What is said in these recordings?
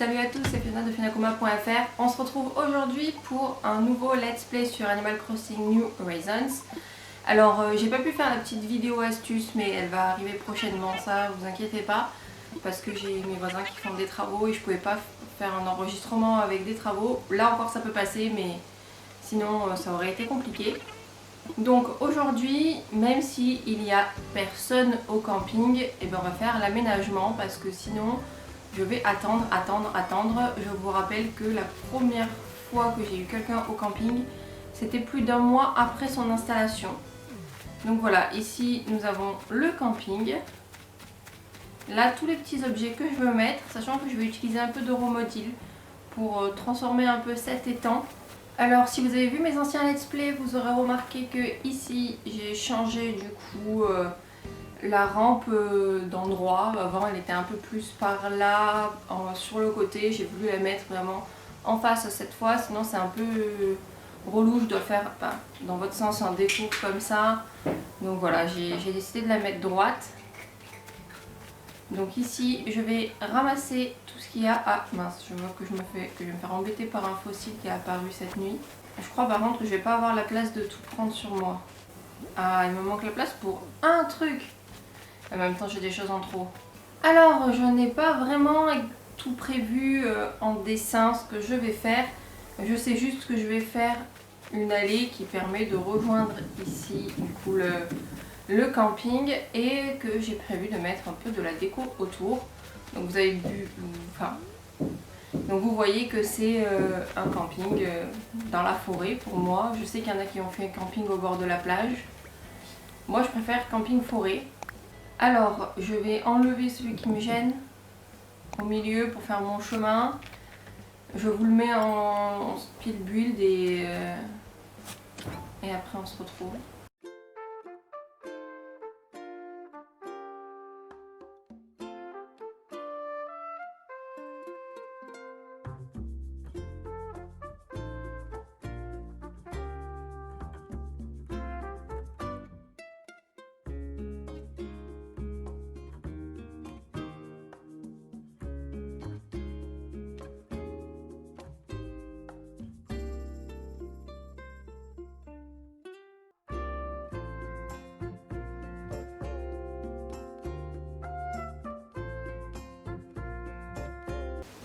Salut à tous, c'est Fiona de finakuma.fr. On se retrouve aujourd'hui pour un nouveau let's play sur Animal Crossing New Horizons. Alors j'ai pas pu faire la petite vidéo astuce, mais elle va arriver prochainement, ça vous inquiétez pas, parce que j'ai mes voisins qui font des travaux et je pouvais pas faire un enregistrement avec des travaux. Là encore ça peut passer, mais sinon ça aurait été compliqué. Donc aujourd'hui, même s'il n'y a personne au camping, et ben on va faire l'aménagement parce que sinon je vais attendre. Je vous rappelle que la première fois que j'ai eu quelqu'un au camping, c'était plus d'un mois après son installation. Donc voilà, ici nous avons le camping. Là, tous les petits objets que je veux mettre, sachant que je vais utiliser un peu de Romodil pour transformer un peu cet étang. Alors si vous avez vu mes anciens let's play, vous aurez remarqué que ici j'ai changé du coup la rampe d'endroit. Avant elle était un peu plus par là, sur le côté. J'ai voulu la mettre vraiment en face cette fois, sinon c'est un peu relou, je dois faire dans votre sens un détour comme ça. Donc voilà, j'ai décidé de la mettre droite. Donc ici je vais ramasser tout ce qu'il y a. Ah mince, je vois que je vais me faire embêter par un fossile qui est apparu cette nuit. Je crois par contre que je vais pas avoir la place de tout prendre sur moi. Ah, il me manque la place pour un truc. En même temps j'ai des choses en trop. Alors je n'ai pas vraiment tout prévu en dessin ce que je vais faire. Je sais juste que je vais faire une allée qui permet de rejoindre ici du coup le camping et que j'ai prévu de mettre un peu de la déco autour. Donc vous avez vu, donc vous voyez que c'est un camping dans la forêt pour moi. Je sais qu'il y en a qui ont fait un camping au bord de la plage. Moi je préfère camping forêt. Alors je vais enlever celui qui me gêne au milieu pour faire mon chemin. Je vous le mets en speed build et après on se retrouve.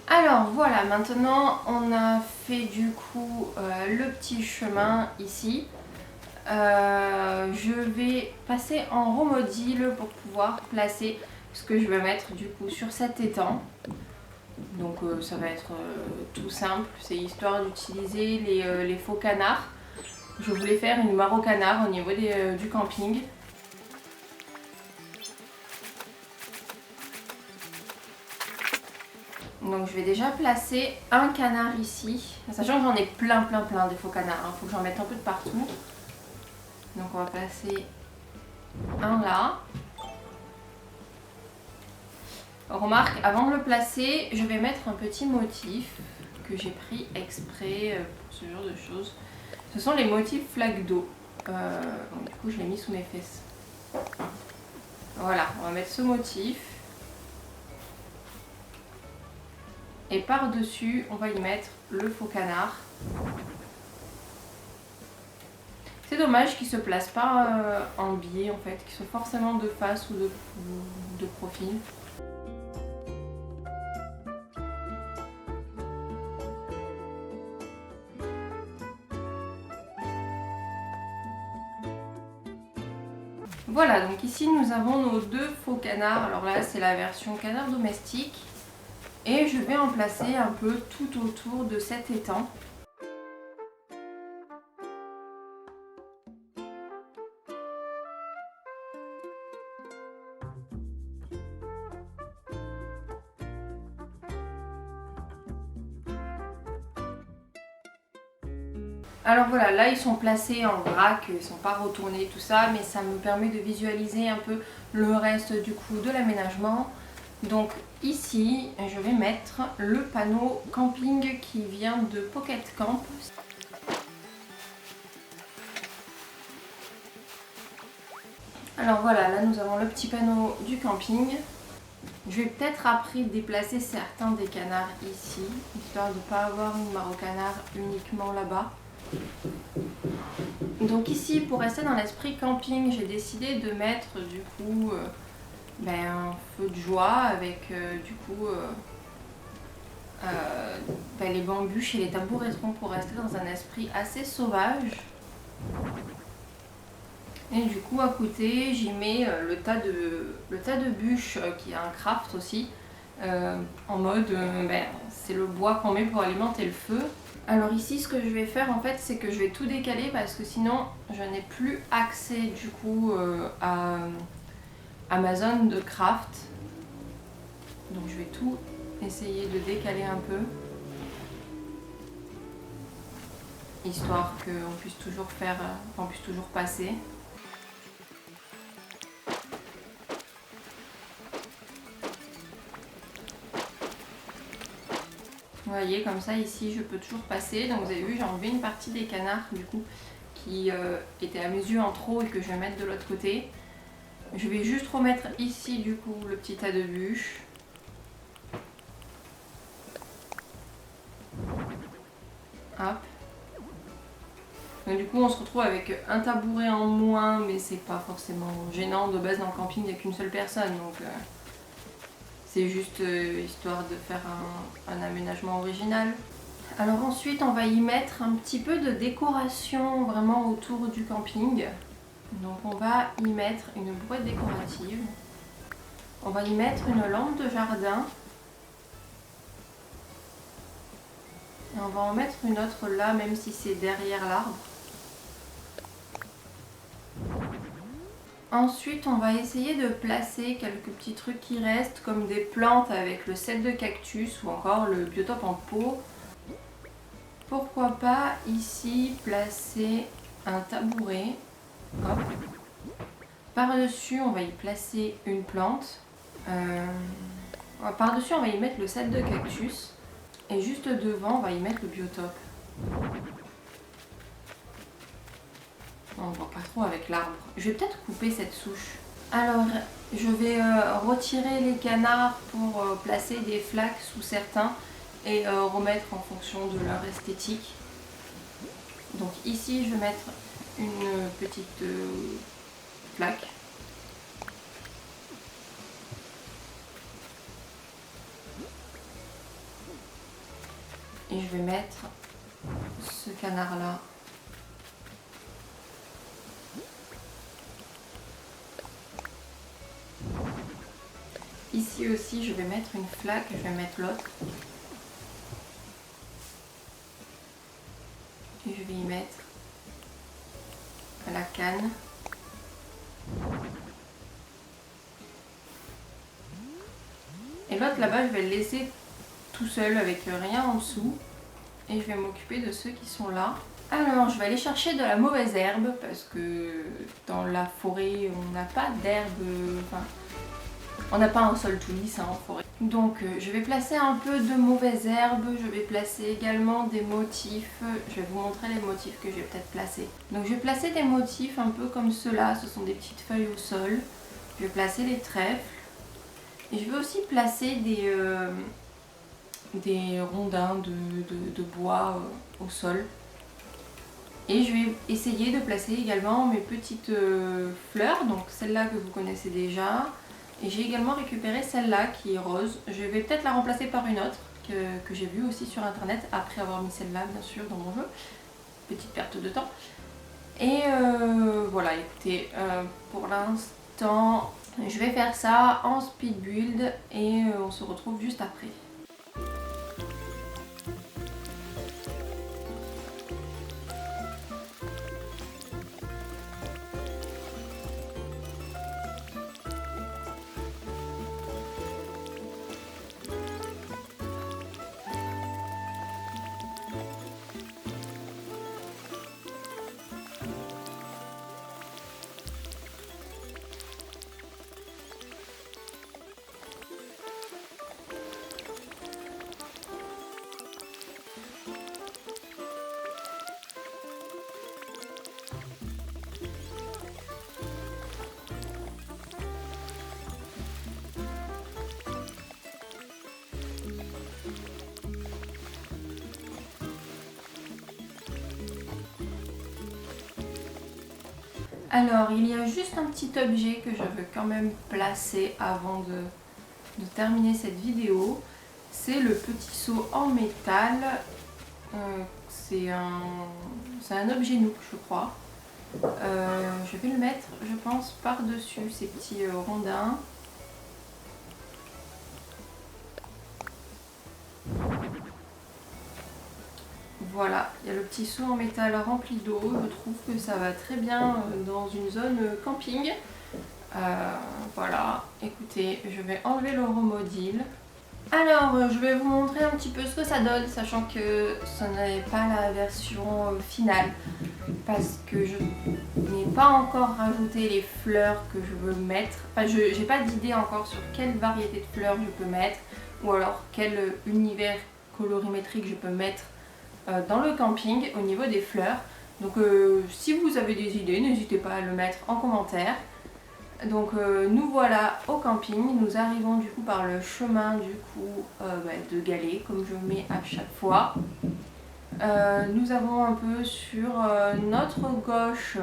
Alors voilà, maintenant on a fait du coup le petit chemin ici. Je vais passer en Romodil pour pouvoir placer ce que je vais mettre du coup sur cet étang. Donc ça va être tout simple, c'est histoire d'utiliser les faux canards. Je voulais faire une mare aux canards au niveau du camping. Donc je vais déjà placer un canard ici, sachant que j'en ai plein des faux canards, il faut que j'en mette un peu de partout. Donc on va placer un là. Remarque, avant de le placer, je vais mettre un petit motif que j'ai pris exprès pour ce genre de choses. Ce sont les motifs flaques d'eau. Du coup je l'ai mis sous mes fesses. Voilà, on va mettre ce motif. Et par-dessus, on va y mettre le faux canard. C'est dommage qu'il ne se place pas en biais en fait, qu'il soit forcément de face ou de profil. Voilà, donc ici nous avons nos deux faux canards. Alors là, c'est la version canard domestique. Et je vais en placer un peu tout autour de cet étang. Alors voilà, là ils sont placés en vrac, ils ne sont pas retournés tout ça, mais ça me permet de visualiser un peu le reste du coup de l'aménagement. Donc ici, je vais mettre le panneau camping qui vient de Pocket Camp. Alors voilà, là nous avons le petit panneau du camping. Je vais peut-être après déplacer certains des canards ici, histoire de ne pas avoir une mare au canard uniquement là-bas. Donc ici, pour rester dans l'esprit camping, j'ai décidé de mettre du coup un feu de joie avec les bambus et les tabourettons pour rester dans un esprit assez sauvage. Et du coup à côté j'y mets le tas de bûches qui est un craft aussi, en mode c'est le bois qu'on met pour alimenter le feu. Alors ici ce que je vais faire en fait c'est que je vais tout décaler parce que sinon je n'ai plus accès du coup à ma zone de craft. Donc je vais tout essayer de décaler un peu, histoire qu'on puisse toujours passer. Vous voyez, comme ça ici je peux toujours passer. Donc vous avez vu, j'ai enlevé une partie des canards du coup qui étaient à mes yeux en trop et que je vais mettre de l'autre côté. Je vais juste remettre ici du coup le petit tas de bûches. Hop. Donc, du coup on se retrouve avec un tabouret en moins, mais c'est pas forcément gênant. De base dans le camping il n'y a qu'une seule personne, donc c'est juste histoire de faire un aménagement original. Alors ensuite on va y mettre un petit peu de décoration vraiment autour du camping. Donc on va y mettre une boîte décorative. On va y mettre une lampe de jardin. Et on va en mettre une autre là, même si c'est derrière l'arbre. Ensuite, on va essayer de placer quelques petits trucs qui restent, comme des plantes avec le set de cactus ou encore le biotope en pot. Pourquoi pas ici placer un tabouret. Hop. Par-dessus, on va y placer une plante. Par-dessus, on va y mettre le set de cactus. Et juste devant, on va y mettre le biotope. On ne voit pas trop avec l'arbre. Je vais peut-être couper cette souche. Alors, je vais retirer les canards pour placer des flaques sous certains et remettre en fonction de leur esthétique. Donc ici, je vais mettre une petite flaque. Et je vais mettre ce canard-là. Ici aussi, je vais mettre une flaque, je vais mettre l'autre. Et je vais y mettre la canne. Et l'autre là-bas, je vais le laisser tout seul avec rien en dessous. Et je vais m'occuper de ceux qui sont là. Alors, je vais aller chercher de la mauvaise herbe parce que dans la forêt, on n'a pas d'herbe. On n'a pas un sol tout lisse en forêt. Donc je vais placer un peu de mauvaises herbes, je vais placer également des motifs. Je vais vous montrer les motifs que je vais peut-être placer. Donc je vais placer des motifs un peu comme ceux-là, ce sont des petites feuilles au sol. Je vais placer les trèfles. Et je vais aussi placer des rondins de bois au sol. Et je vais essayer de placer également mes petites fleurs, donc celle-là que vous connaissez déjà. Et j'ai également récupéré celle-là qui est rose. Je vais peut-être la remplacer par une autre que j'ai vue aussi sur internet après avoir mis celle-là bien sûr dans mon jeu. Petite perte de temps. Et voilà, écoutez, pour l'instant je vais faire ça en speed build et on se retrouve juste après. Alors, il y a juste un petit objet que je veux quand même placer avant de terminer cette vidéo. C'est le petit seau en métal. C'est un objet Nook, je crois. Je vais le mettre, je pense, par-dessus ces petits rondins. Voilà, il y a le petit seau en métal rempli d'eau. Je trouve que ça va très bien dans une zone camping. Voilà, écoutez, je vais enlever le Romodil. Alors, je vais vous montrer un petit peu ce que ça donne, sachant que ce n'est pas la version finale. Parce que je n'ai pas encore rajouté les fleurs que je veux mettre. Enfin, je n'ai pas d'idée encore sur quelle variété de fleurs je peux mettre. Ou alors quel univers colorimétrique je peux mettre dans le camping au niveau des fleurs. Donc si vous avez des idées, n'hésitez pas à le mettre en commentaire. Donc nous voilà au camping, nous arrivons du coup par le chemin du coup de galets comme je mets à chaque fois. Nous avons un peu sur notre gauche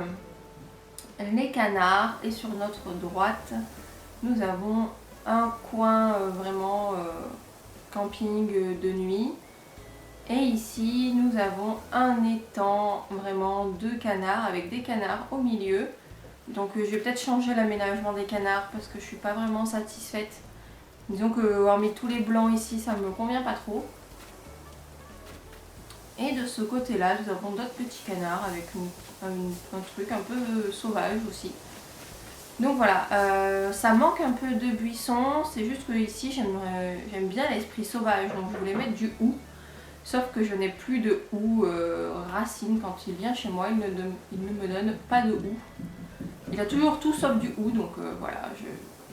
les canards et sur notre droite nous avons un coin vraiment camping de nuit. Et ici, nous avons un étang, vraiment 2 canards avec des canards au milieu. Donc je vais peut-être changer l'aménagement des canards parce que je suis pas vraiment satisfaite. Disons que hormis tous les blancs ici, ça me convient pas trop. Et de ce côté-là, nous avons d'autres petits canards avec un truc un peu sauvage aussi. Donc voilà, ça manque un peu de buissons. C'est juste que ici, j'aime bien l'esprit sauvage. Donc je voulais mettre du hou. Sauf que je n'ai plus de houx Racine quand il vient chez moi, il ne me donne pas de houx. Il a toujours tout sauf du houx, donc voilà,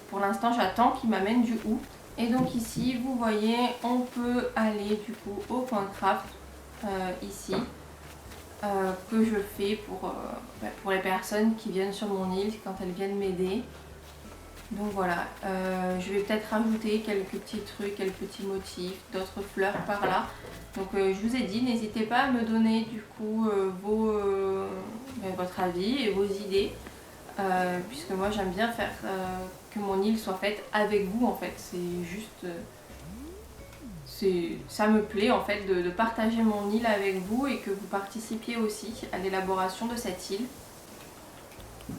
pour l'instant j'attends qu'il m'amène du houx. Et donc ici, vous voyez, on peut aller du coup au point craft, ici, que je fais pour les personnes qui viennent sur mon île quand elles viennent m'aider. Donc voilà, je vais peut-être rajouter quelques petits trucs, quelques petits motifs, d'autres fleurs par là. Donc je vous ai dit, n'hésitez pas à me donner du coup votre avis et vos idées. Puisque moi j'aime bien faire que mon île soit faite avec vous en fait. C'est juste... ça me plaît en fait de partager mon île avec vous et que vous participiez aussi à l'élaboration de cette île.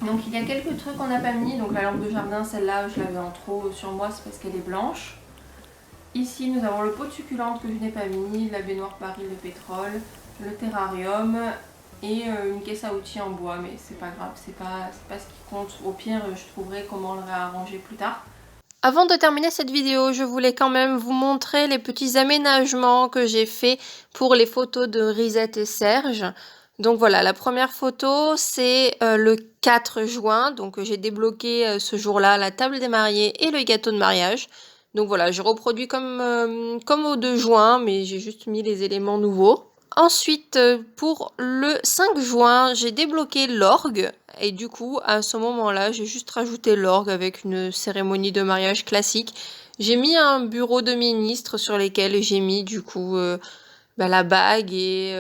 Donc il y a quelques trucs qu'on n'a pas mis, donc la lampe de jardin, celle-là je l'avais en trop sur moi, c'est parce qu'elle est blanche. Ici nous avons le pot de succulente que je n'ai pas mis, la baignoire baril de pétrole, le terrarium et une caisse à outils en bois, mais c'est pas grave, c'est pas ce qui compte. Au pire je trouverai comment le réarranger plus tard. Avant de terminer cette vidéo, je voulais quand même vous montrer les petits aménagements que j'ai fait pour les photos de Risette et Serge. Donc voilà, la première photo, c'est le 4 juin. Donc j'ai débloqué ce jour-là la table des mariés et le gâteau de mariage. Donc voilà, je reproduis comme au 2 juin, mais j'ai juste mis les éléments nouveaux. Ensuite, pour le 5 juin, j'ai débloqué l'orgue. Et du coup, à ce moment-là, j'ai juste rajouté l'orgue avec une cérémonie de mariage classique. J'ai mis un bureau de ministre sur lesquels j'ai mis du coup la bague et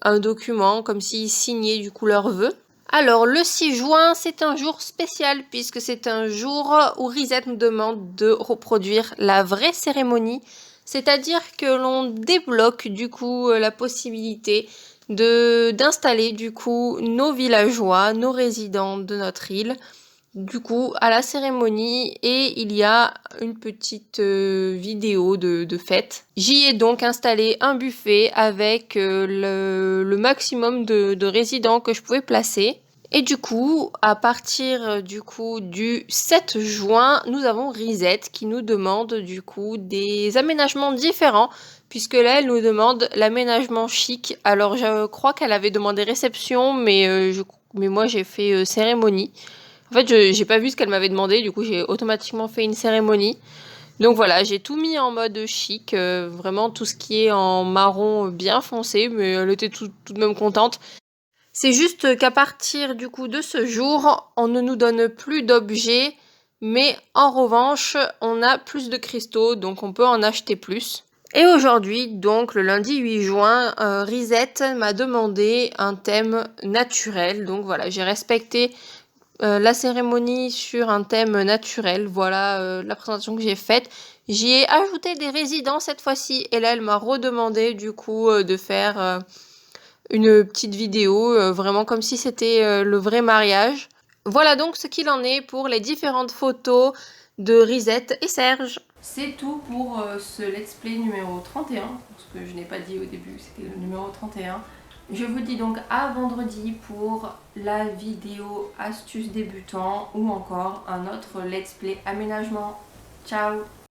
un document comme s'ils signaient du coup leurs vœux. Alors le 6 juin, c'est un jour spécial puisque c'est un jour où Risette nous demande de reproduire la vraie cérémonie. C'est-à-dire que l'on débloque du coup la possibilité d'installer du coup nos villageois, nos résidents de notre île, du coup à la cérémonie, et il y a une petite vidéo de fête. J'y ai donc installé un buffet avec le maximum de résidents que je pouvais placer. Et du coup, à partir du 7 juin, nous avons Risette qui nous demande du coup des aménagements différents, puisque là, elle nous demande l'aménagement chic. Alors, je crois qu'elle avait demandé réception, mais moi, j'ai fait cérémonie. En fait, j'ai pas vu ce qu'elle m'avait demandé, du coup, j'ai automatiquement fait une cérémonie. Donc voilà, j'ai tout mis en mode chic, vraiment tout ce qui est en marron bien foncé, mais elle était tout de même contente. C'est juste qu'à partir du coup de ce jour, on ne nous donne plus d'objets, mais en revanche, on a plus de cristaux, donc on peut en acheter plus. Et aujourd'hui, donc le lundi 8 juin, Risette m'a demandé un thème naturel. Donc voilà, j'ai respecté la cérémonie sur un thème naturel. Voilà la présentation que j'ai faite. J'y ai ajouté des résidents cette fois-ci. Et là, elle m'a redemandé du coup de faire une petite vidéo, vraiment comme si c'était le vrai mariage. Voilà donc ce qu'il en est pour les différentes photos de Risette et Serge. C'est tout pour ce let's play numéro 31, parce que je n'ai pas dit au début, c'était le numéro 31. Je vous dis donc à vendredi pour la vidéo astuce débutant ou encore un autre let's play aménagement. Ciao!